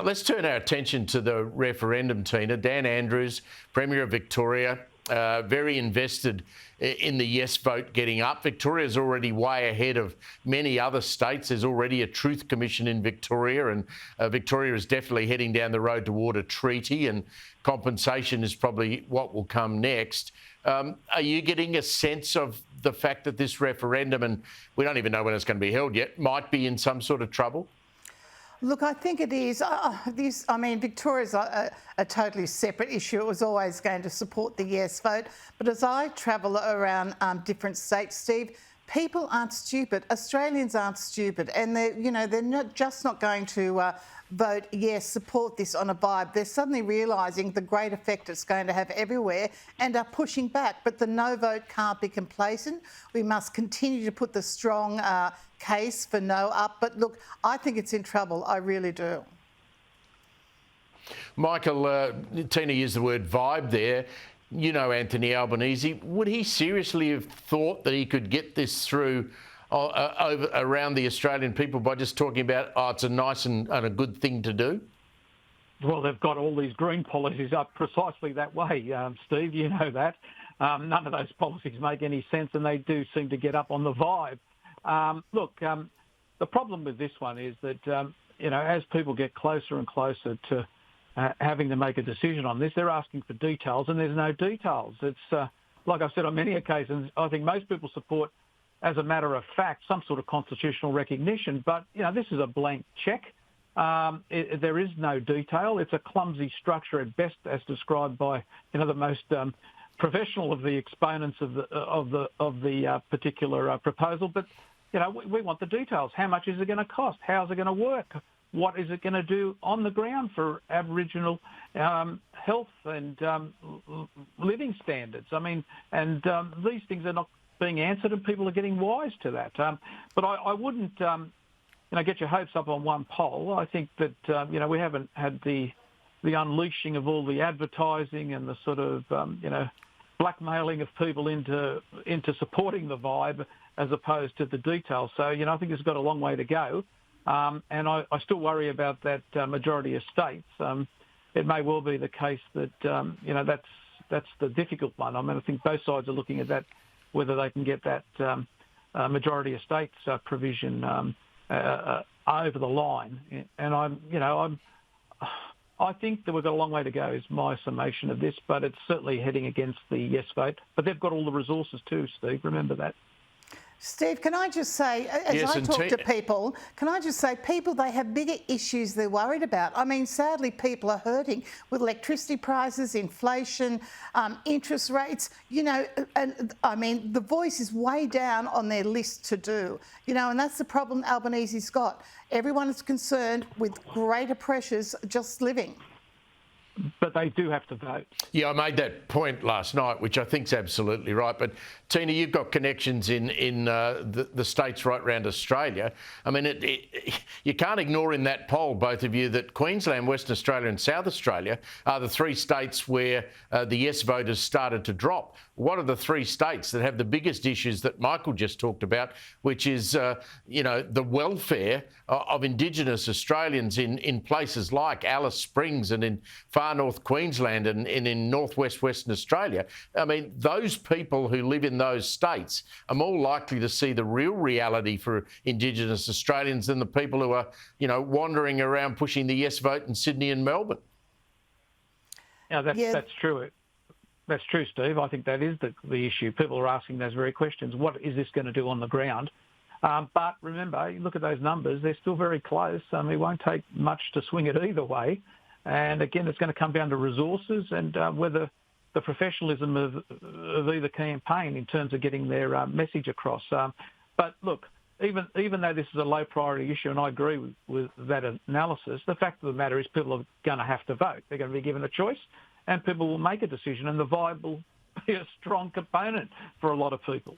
Let's turn our attention to the referendum, Teena. Dan Andrews, Premier of Victoria, very invested in the yes vote getting up. Victoria's already way ahead of many other states. There's already a Truth Commission in Victoria, and Victoria is definitely heading down the road toward a treaty, and compensation is probably what will come next. Are you getting a sense of the fact that this referendum, and we don't even know when it's going to be held yet, might be in some sort of trouble? Look, I think it is. Victoria's a totally separate issue. It was always going to support the yes vote. But as I travel around different states, Steve, people aren't stupid. Australians aren't stupid, and they're not going to vote yes, support this on a vibe. They're suddenly realising the great effect it's going to have everywhere and are pushing back. But the no vote can't be complacent. We must continue to put the strong case for no up. But look, I think it's in trouble. I really do. Michael, Teena used the word vibe there. You know Anthony Albanese. Would he seriously have thought that he could get this through around the Australian people by just talking about, it's a nice and a good thing to do? Well, they've got all these green policies up precisely that way, Steve, you know that. None of those policies make any sense, and they do seem to get up on the vibe. The problem with this one is that, as people get closer and closer to having to make a decision on this, they're asking for details, and there's no details. It's, like I've said on many occasions, I think most people support, as a matter of fact, some sort of constitutional recognition, but, this is a blank cheque. There is no detail. It's a clumsy structure at best, as described by, the most professional of the exponents of the particular proposal. But, we want the details. How much is it going to cost? How is it going to work? What is it going to do on the ground for Aboriginal health and living standards? These things are not being answered, and people are getting wise to that. But I wouldn't, get your hopes up on one poll. I think that, we haven't had the unleashing of all the advertising and the sort of, blackmailing of people into supporting the vibe as opposed to the details. So, I think it's got a long way to go. And I still worry about that majority of states. It may well be the case that, that's the difficult one. I think both sides are looking at that, whether they can get that majority of states provision over the line. And I think that we've got a long way to go is my summation of this, but it's certainly heading against the yes vote. But they've got all the resources too, Steve, remember that. Steve, can I just say, as I talk to people, they have bigger issues they're worried about. Sadly, people are hurting with electricity prices, inflation, interest rates, and the voice is way down on their list to do, and that's the problem Albanese's got. Everyone is concerned with greater pressures just living. But they do have to vote. Yeah, I made that point last night, which I think is absolutely right. But Teena, you've got connections in the states right around Australia. You can't ignore in that poll, both of you, that Queensland, Western Australia and South Australia are the three states where the yes vote has started to drop. What are the three states that have the biggest issues that Michael just talked about, which is, the welfare of Indigenous Australians in places like Alice Springs and in far north Queensland and in northwest Western Australia? Those people who live in those states are more likely to see the real reality for Indigenous Australians than the people who are, wandering around pushing the yes vote in Sydney and Melbourne. That's true. That's true, Steve. I think that is the issue. People are asking those very questions. What is this going to do on the ground? But remember, you look at those numbers, they're still very close. It won't take much to swing it either way. And again, it's going to come down to resources and whether the professionalism of either campaign in terms of getting their message across. But look, even though this is a low priority issue, and I agree with that analysis, the fact of the matter is people are going to have to vote. They're going to be given a choice, and people will make a decision, and the vibe will be a strong component for a lot of people.